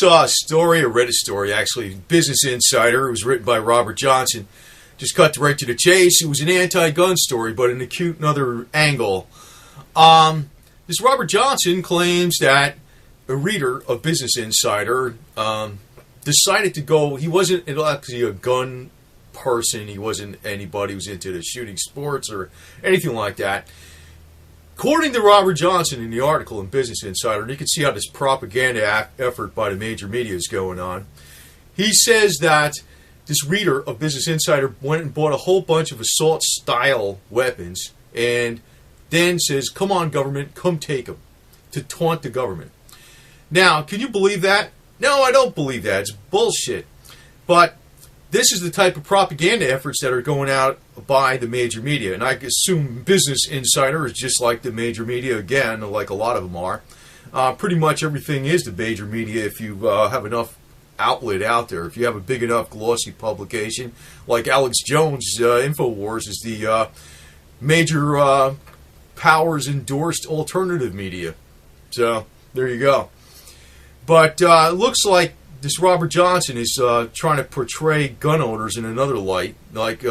saw a story, or read a story actually, Business Insider. It was written by Robert Johnson. Just cut right to the chase. It was an anti-gun story, but in a cute another angle. This Robert Johnson claims that a reader of Business Insider decided to go. He wasn't actually a gun person. He wasn't anybody who was into the shooting sports or anything like that. According to Robert Johnson in the article in Business Insider, and you can see how this propaganda effort by the major media is going on, he says that this reader of Business Insider went and bought a whole bunch of assault-style weapons and then says, come on, government, come take them, to taunt the government. Now, can you believe that? No, I don't believe that. It's bullshit. But this is the type of propaganda efforts that are going out by the major media. And I assume Business Insider is just like the major media again, like a lot of them are. Pretty much everything is the major media if you have enough outlet out there. If you have a big enough glossy publication, like Alex Jones, InfoWars is the major powers endorsed alternative media. So, there you go. But it looks like this Robert Johnson is trying to portray gun owners in another light, like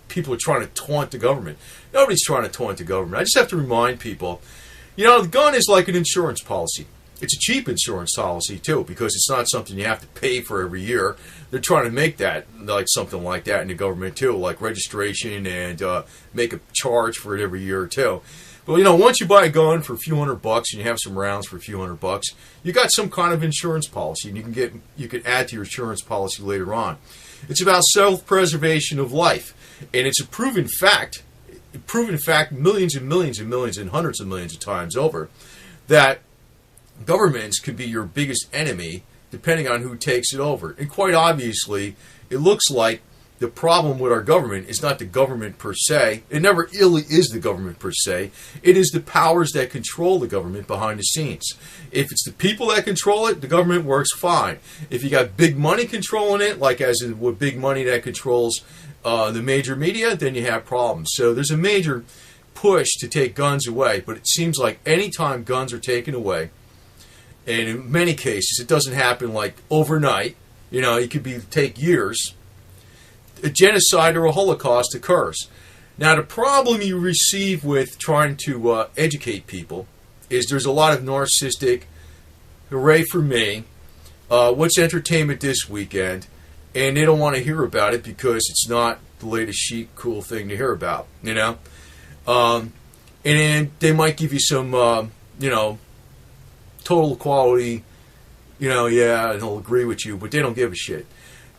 people are trying to taunt the government. Nobody's trying to taunt the government. I just have to remind people, the gun is like an insurance policy. It's a cheap insurance policy, too, because it's not something you have to pay for every year. They're trying to make that, like something like that in the government, too, like registration and make a charge for it every year, too. Well, once you buy a gun for a few $100 and you have some rounds for a few $100, you got some kind of insurance policy, and you can add to your insurance policy later on. It's about self-preservation of life, and it's a proven fact, millions and millions and millions and hundreds of millions of times over, that governments could be your biggest enemy depending on who takes it over. And quite obviously, it looks like the problem with our government is not the government per se. It never really is the government per se. It is the powers that control the government behind the scenes. If it's the people that control it, the government works fine. If you got big money controlling it, like as in with big money that controls the major media, then you have problems. So there's a major push to take guns away, but it seems like any time guns are taken away, and in many cases it doesn't happen like overnight, it could take years, a genocide or a Holocaust occurs. Now, the problem you receive with trying to educate people is there's a lot of narcissistic, hooray for me, what's entertainment this weekend, and they don't want to hear about it because it's not the latest chic, cool thing to hear about, and then they might give you some, total equality, yeah, and they'll agree with you, but they don't give a shit.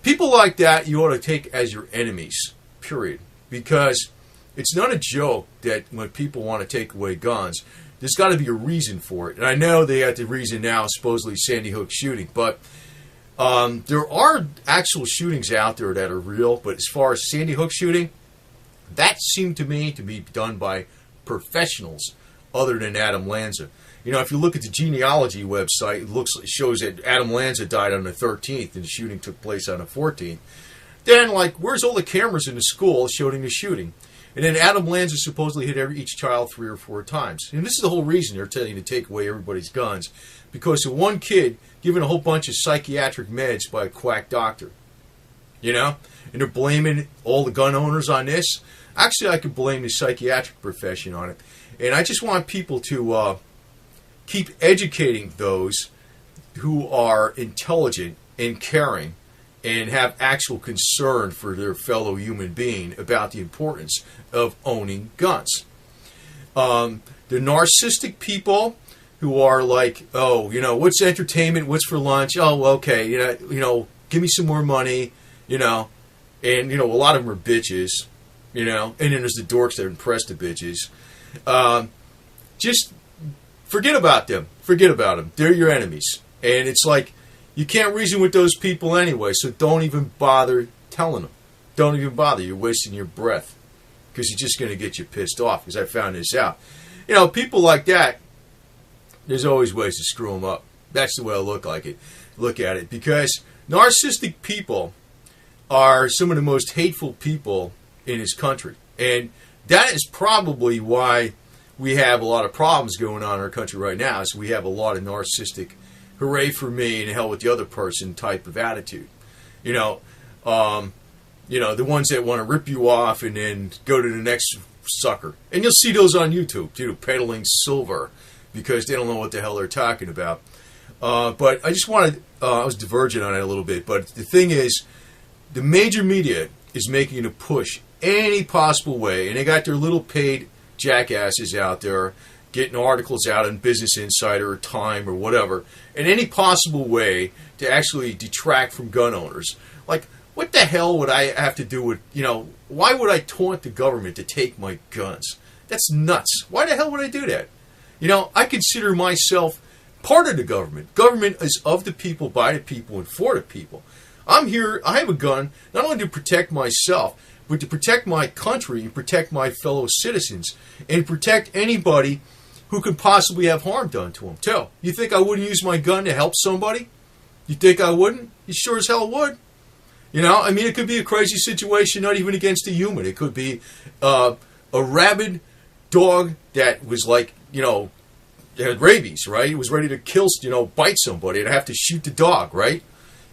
People like that you ought to take as your enemies, period. Because it's not a joke that when people want to take away guns, there's got to be a reason for it. And I know they have the reason now, supposedly Sandy Hook shooting, but there are actual shootings out there that are real. But as far as Sandy Hook shooting, that seemed to me to be done by professionals other than Adam Lanza. If you look at the genealogy website, it shows that Adam Lanza died on the 13th and the shooting took place on the 14th. Then, where's all the cameras in the school showing the shooting? And then Adam Lanza supposedly hit each child 3 or 4 times. And this is the whole reason they're telling you to take away everybody's guns, because of one kid given a whole bunch of psychiatric meds by a quack doctor. And they're blaming all the gun owners on this. Actually, I could blame the psychiatric profession on it. And I just want people to keep educating those who are intelligent and caring and have actual concern for their fellow human being about the importance of owning guns. The narcissistic people who are like, what's entertainment, what's for lunch, oh, okay, give me some more money, and, a lot of them are bitches, and then there's the dorks that impress the bitches. Just forget about them. Forget about them. They're your enemies. And it's like, you can't reason with those people anyway, so don't even bother telling them. Don't even bother. You're wasting your breath. Because you're just going to get you pissed off, because I found this out. People like that, there's always ways to screw them up. That's the way I look at it. Because narcissistic people are some of the most hateful people in this country. And that is probably why we have a lot of problems going on in our country right now, is we have a lot of narcissistic hooray for me and hell with the other person type of attitude. You know, the ones that want to rip you off and then go to the next sucker. And you'll see those on YouTube, too, peddling silver because they don't know what the hell they're talking about. But I just wanted, I was divergent on it a little bit, but the thing is, the major media is making a push any possible way, and they got their little paid jackasses out there getting articles out in Business Insider or Time or whatever, in any possible way to actually detract from gun owners. Like, what the hell would I have to do with, why would I taunt the government to take my guns? That's nuts. Why the hell would I do that? I consider myself part of the government. Government is of the people, by the people, and for the people. I'm here, I have a gun, not only to protect myself, but to protect my country and protect my fellow citizens and protect anybody who could possibly have harm done to them, too. You think I wouldn't use my gun to help somebody? You think I wouldn't? You sure as hell would. It could be a crazy situation, not even against a human. It could be a rabid dog that was like, had rabies, right? It was ready to kill, bite somebody. I'd have to shoot the dog, right?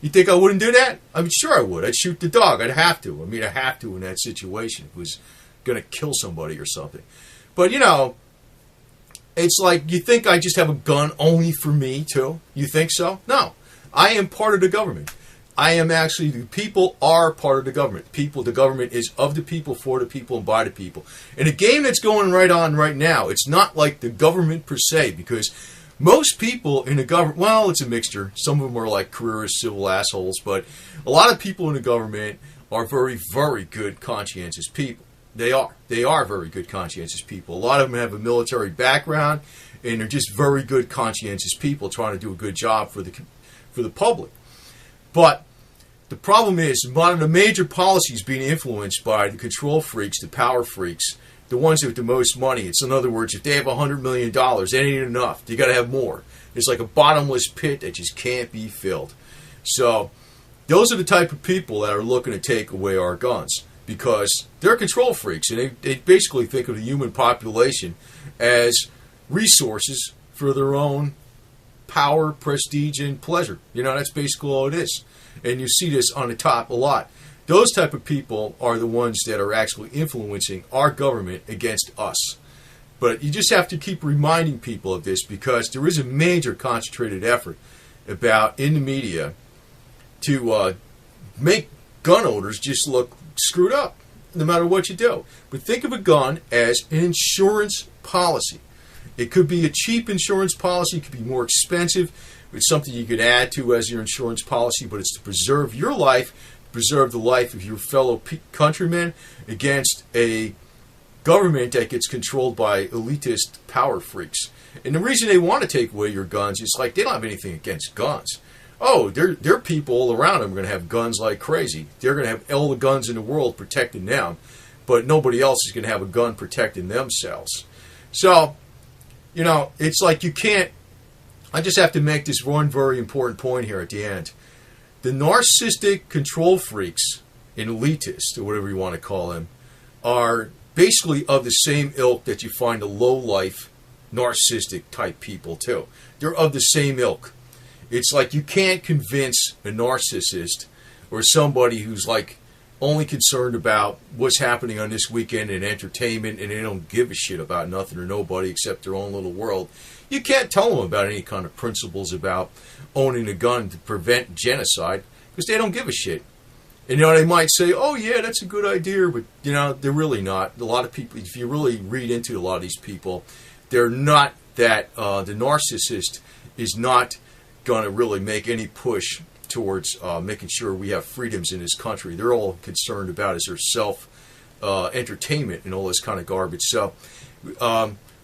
You think I wouldn't do that? Sure I would. I'd shoot the dog. I'd have to. I have to in that situation. If it was going to kill somebody or something. But, it's like, you think I just have a gun only for me, too? You think so? No. I am part of the government. The people are part of the government. The government is of the people, for the people, and by the people. And the game that's going on right now, it's not like the government per se, because most people in the government, well, it's a mixture. Some of them are like careerist civil assholes, but a lot of people in the government are very, very good, conscientious people. They are. They are very good, conscientious people. A lot of them have a military background, and they're just very good, conscientious people trying to do a good job for the public. But the problem is, a lot of the major policies being influenced by the control freaks, the power freaks, the ones with the most money. It's, in other words, if they have $100 million, that ain't enough. You got to have more. It's like a bottomless pit that just can't be filled. So those are the type of people that are looking to take away our guns, because they're control freaks, and they basically think of the human population as resources for their own power, prestige, and pleasure. That's basically all it is. And you see this on the top a lot. Those type of people are the ones that are actually influencing our government against us. But you just have to keep reminding people of this, because there is a major concentrated effort in the media to make gun owners just look screwed up, no matter what you do. But think of a gun as an insurance policy. It could be a cheap insurance policy. It could be more expensive. It's something you could add to as your insurance policy, but it's to preserve your life, preserve the life of your fellow countrymen against a government that gets controlled by elitist power freaks. And the reason they want to take away your guns is like they don't have anything against guns. Oh, their people all around them are going to have guns like crazy. They're going to have all the guns in the world protecting them, but nobody else is going to have a gun protecting themselves. So, it's like you can't. I just have to make this one very important point here at the end. The narcissistic control freaks and elitists, or whatever you want to call them, are basically of the same ilk that you find the low-life, narcissistic type people, too. They're of the same ilk. It's like you can't convince a narcissist or somebody who's like only concerned about what's happening on this weekend in entertainment, and they don't give a shit about nothing or nobody except their own little world. You can't tell them about any kind of principles about owning a gun to prevent genocide, because they don't give a shit. And they might say, oh yeah, that's a good idea, but they're really not. A lot of people, if you really read into a lot of these people, they're not that, the narcissist is not going to really make any push towards making sure we have freedoms in this country. They're all concerned about is their self-entertainment and all this kind of garbage. So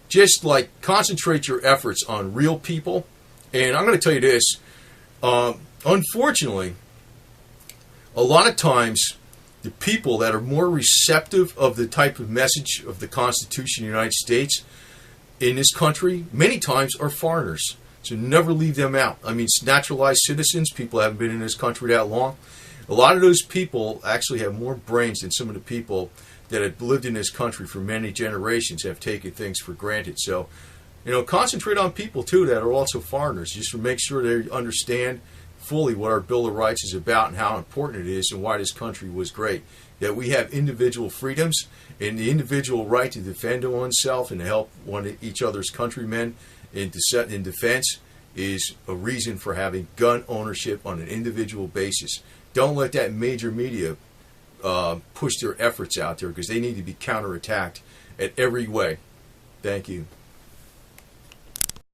just like concentrate your efforts on real people. And I'm going to tell you this, unfortunately, a lot of times the people that are more receptive of the type of message of the Constitution of the United States in this country, many times are foreigners. So never leave them out. Naturalized citizens, people haven't been in this country that long. A lot of those people actually have more brains than some of the people that have lived in this country for many generations, have taken things for granted. So concentrate on people too that are also foreigners, just to make sure they understand fully what our Bill of Rights is about and how important it is and why this country was great. That we have individual freedoms and the individual right to defend oneself and to help each other's countrymen in defense is a reason for having gun ownership on an individual basis. Don't let that major media push their efforts out there, because they need to be counterattacked at every way. Thank you.